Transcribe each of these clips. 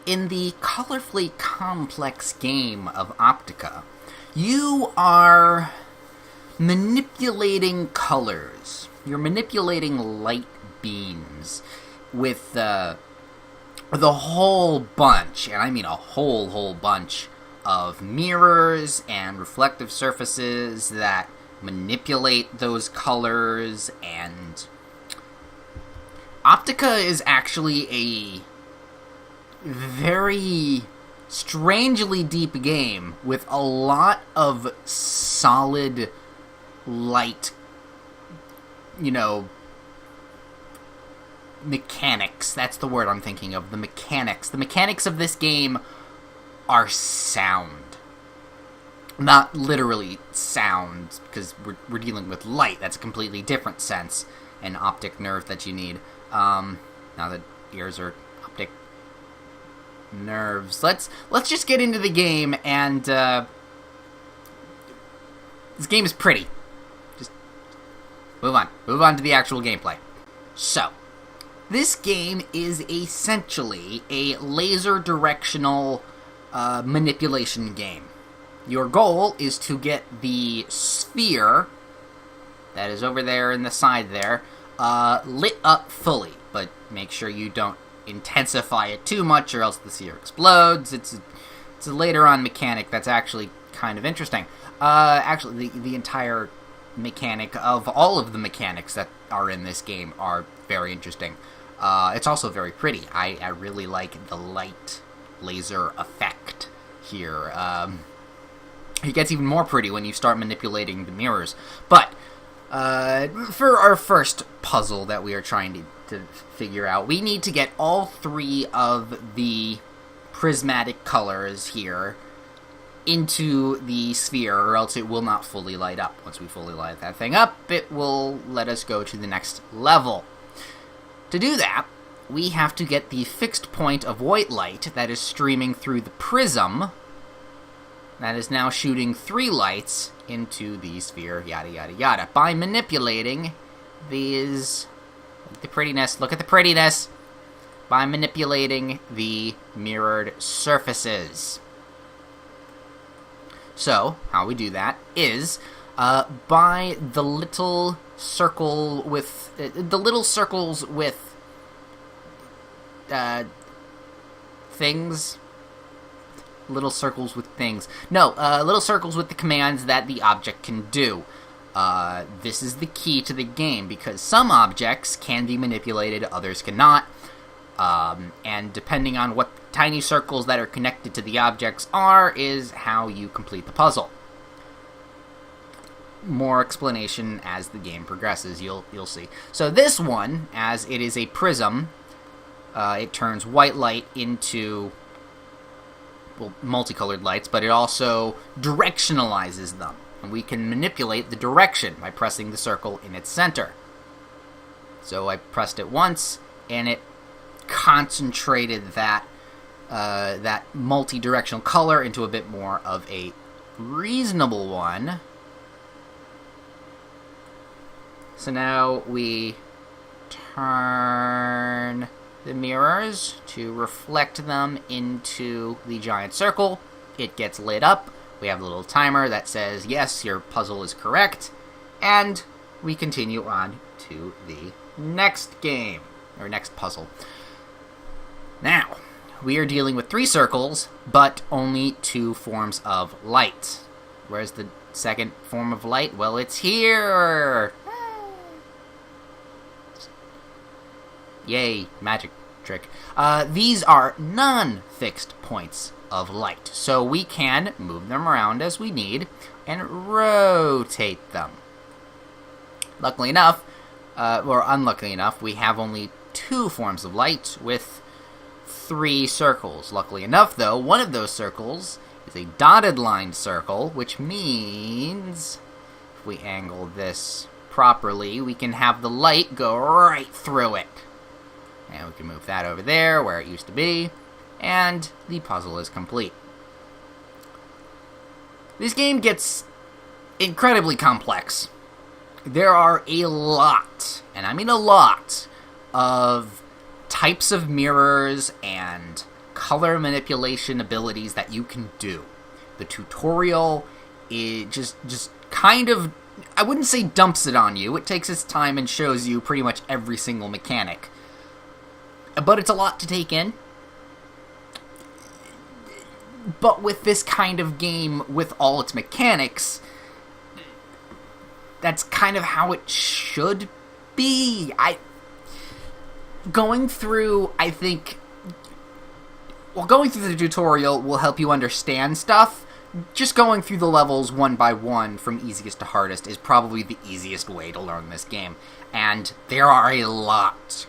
in the colorfully complex game of Optika, you are manipulating colors. You're manipulating light beams with the whole bunch, and I mean a whole bunch of mirrors and reflective surfaces that manipulate those colors. And Optika is actually a very strangely deep game with a lot of solid light, mechanics. That's the word I'm thinking of. The mechanics. The mechanics of this game are sound. Not literally sound, because we're dealing with light. That's a completely different sense and optic nerve that you need. Now that ears are optic nerves. Let's just get into the game, and this game is pretty. Just move on to the actual gameplay. So, this game is essentially a laser directional manipulation game. Your goal is to get the sphere that is over there in the side there lit up fully, but make sure you don't intensify it too much or else the sphere explodes. It's a later on mechanic that's actually kind of interesting. Actually, the entire mechanic of all of the mechanics that are in this game are very interesting. It's also very pretty. I really like the light laser effect here. It gets even more pretty when you start manipulating the mirrors. But for our first puzzle that we are trying to figure out, we need to get all three of the prismatic colors here into the sphere, or else it will not fully light up. Once we fully light that thing up, it will let us go to the next level. To do that, we have to get the fixed point of white light that is streaming through the prism that is now shooting 3 lights into the sphere, yada yada yada, by manipulating these... Look at the prettiness! By manipulating the mirrored surfaces. So, how we do that is by the little circle with... the little circles with things... Little circles with things. No, little circles with the commands that the object can do. This is the key to the game, because some objects can be manipulated, others cannot. And depending on what tiny circles that are connected to the objects are, is how you complete the puzzle. More explanation as the game progresses, you'll see. So this one, as it is a prism, it turns white light into... multicolored lights, but it also directionalizes them. And we can manipulate the direction by pressing the circle in its center. So I pressed it once, and it concentrated that multi-directional color into a bit more of a reasonable one. So now we turn the mirrors to reflect them into the giant circle. It gets lit up. We have a little timer that says, yes, your puzzle is correct. And we continue on to the next game, or next puzzle. Now, we are dealing with 3 circles, but only 2 forms of light. Where's the second form of light? Well, it's here! Yay, magic trick. These are non-fixed points of light, so we can move them around as we need and rotate them. Luckily enough, or unluckily enough, we have only 2 forms of light with 3 circles. Luckily enough, though, one of those circles is a dotted line circle, which means if we angle this properly, we can have the light go right through it. And we can move that over there, where it used to be, and the puzzle is complete. This game gets incredibly complex. There are a lot, and I mean a lot, of types of mirrors and color manipulation abilities that you can do. The tutorial is just kind of, I wouldn't say dumps it on you. It takes its time and shows you pretty much every single mechanic. But it's a lot to take in. But with this kind of game, with all its mechanics, that's kind of how it should be. Going through the tutorial will help you understand stuff. Just going through the levels one by one from easiest to hardest is probably the easiest way to learn this game. And there are a lot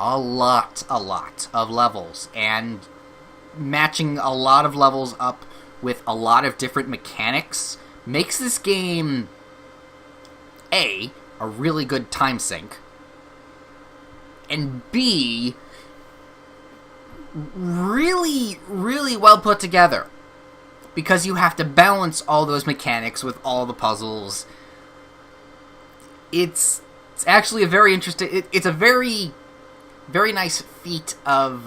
of levels, and matching a lot of levels up with a lot of different mechanics makes this game a really good time sink, and B, really, really well put together, because you have to balance all those mechanics with all the puzzles. It's actually a very interesting, it's a very, very nice feat of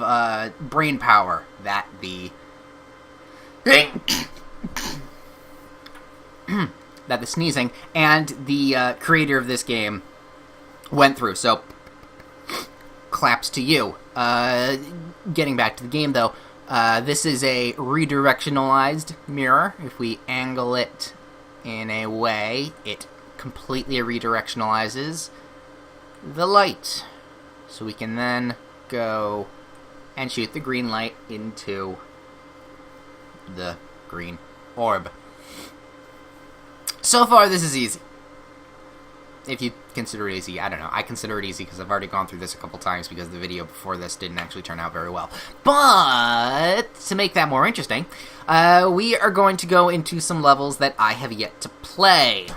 brain power that the that the sneezing and the creator of this game went through. So, claps to you. Getting back to the game, though, this is a redirectionalized mirror. If we angle it in a way, it completely redirectionalizes the light. So we can then go and shoot the green light into the green orb. So far, this is easy. If you consider it easy, I don't know. I consider it easy because I've already gone through this a couple times because the video before this didn't actually turn out very well. But to make that more interesting, we are going to go into some levels that I have yet to play.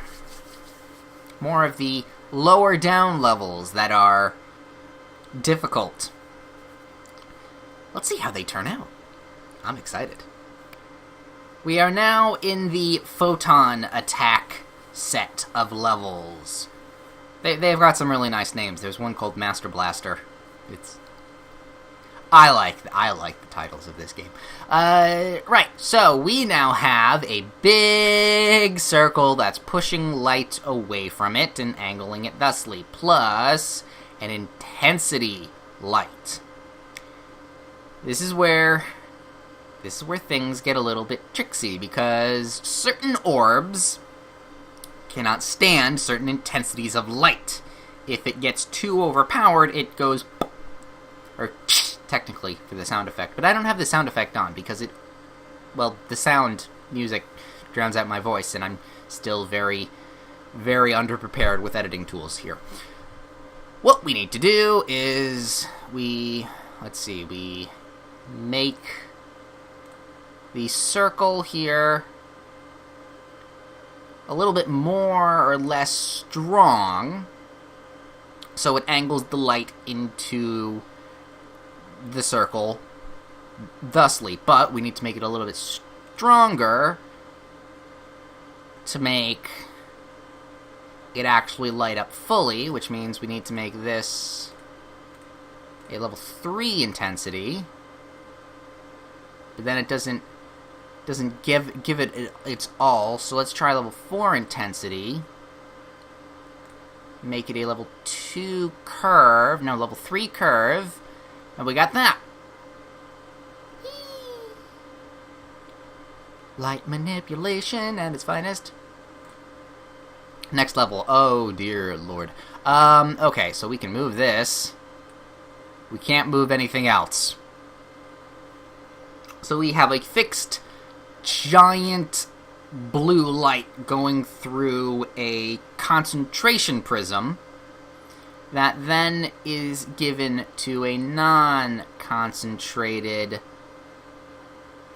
More of the lower down levels that are difficult. Let's see how they turn out. I'm excited. We are now in the Photon Attack set of levels. They've got some really nice names. There's one called Master Blaster. I like the titles of this game. Right, so we now have a big circle that's pushing light away from it and angling it thusly, plus an intensity light. This is where things get a little bit tricksy, because certain orbs cannot stand certain intensities of light. If it gets too overpowered, it goes, or technically for the sound effect, but I don't have the sound effect on because the sound music drowns out my voice, and I'm still very, very underprepared with editing tools here. What we need to do is we make the circle here a little bit more or less strong, so it angles the light into the circle thusly, but we need to make it a little bit stronger to make it actually light up fully, which means we need to make this a level 3 intensity, but then it doesn't give it its all, so let's try level 4 intensity. Make it a level 2 curve, no, level 3 curve, and we got that. Light manipulation at its finest. Next level, oh dear lord. Okay, so we can move this. We can't move anything else. So we have a fixed giant blue light going through a concentration prism that then is given to a non-concentrated...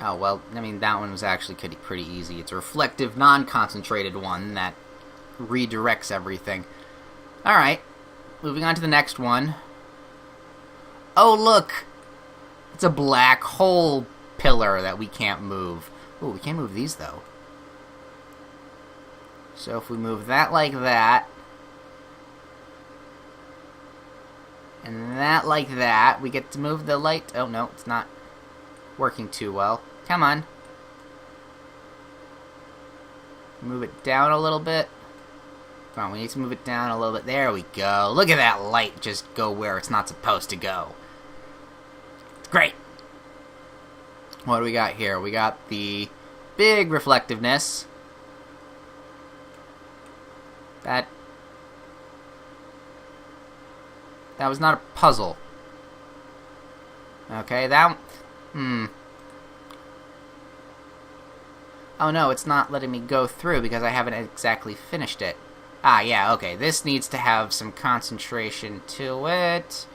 Oh, well, I mean, that one was actually pretty easy. It's a reflective, non-concentrated one that redirects everything. Alright, moving on to the next one. Oh, look! It's a black hole pillar that we can't move. Oh, we can't move these, though. So if we move that like that, and that like that, we get to move the light. Oh, no, it's not. working too well. Come on. Move it down a little bit. Come on, we need to move it down a little bit. There we go. Look at that light just go where it's not supposed to go. It's great. What do we got here? We got the big reflectiveness. That was not a puzzle. Okay, that... Oh no, it's not letting me go through because I haven't exactly finished it. Ah, yeah, okay. This needs to have some concentration to it.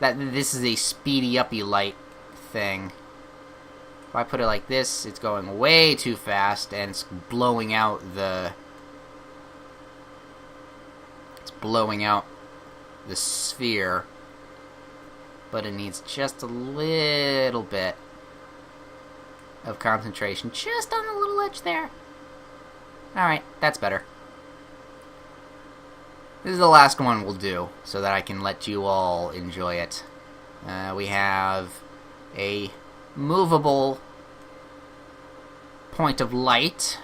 This is a speedy-uppy light thing. If I put it like this, it's going way too fast, and it's blowing out the... It's blowing out the sphere. But it needs just a little bit of concentration. Just on the little edge there. Alright, that's better. This is the last one we'll do, so that I can let you all enjoy it. We have a movable point of light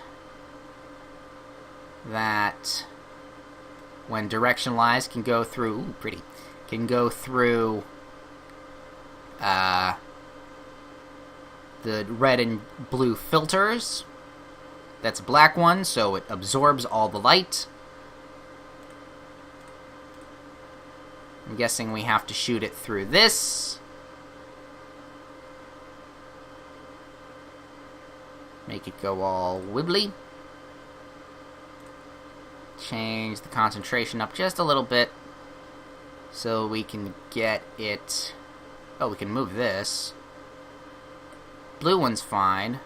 that, when directionalized, can go through... Ooh, pretty. Can go through the red and blue filters. That's a black one, so it absorbs all the light. I'm guessing we have to shoot it through this. Make it go all wibbly. Change the concentration up just a little bit so we can get it... Oh, we can move this. Blue one's fine.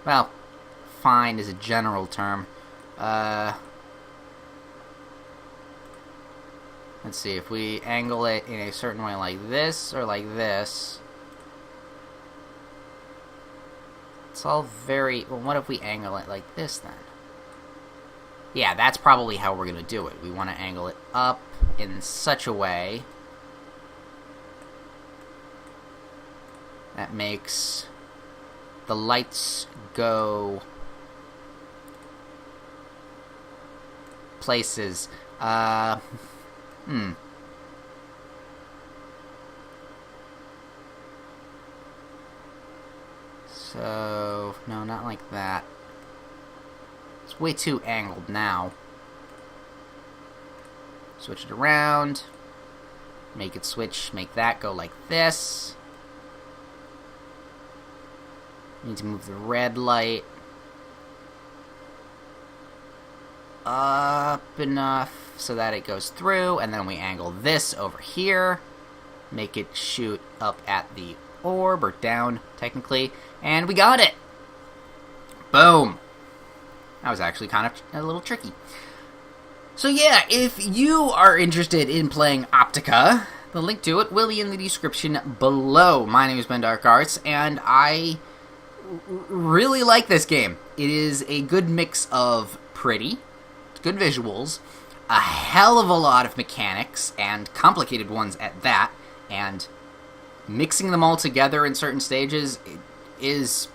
Well, fine is a general term. Let's see, if we angle it in a certain way like this or like this. It's all very... Well, what if we angle it like this then? Yeah, that's probably how we're going to do it. We want to angle it up in such a way that makes the lights go places. So, no, not like that. It's way too angled now. Switch it around. Make it switch, make that go like this. Need to move the red light up enough so that it goes through, and then we angle this over here. Make it shoot up at the orb, or down, technically, and we got it! Boom! That was actually kind of a little tricky. So yeah, if you are interested in playing Optika, the link to it will be in the description below. My name is Ben Dark Arts, and I really like this game. It is a good mix of pretty, good visuals, a hell of a lot of mechanics, and complicated ones at that, and mixing them all together in certain stages it's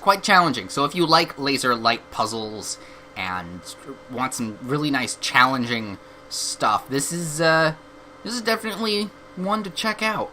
quite challenging. So if you like laser light puzzles and want some really nice challenging stuff, this is definitely one to check out.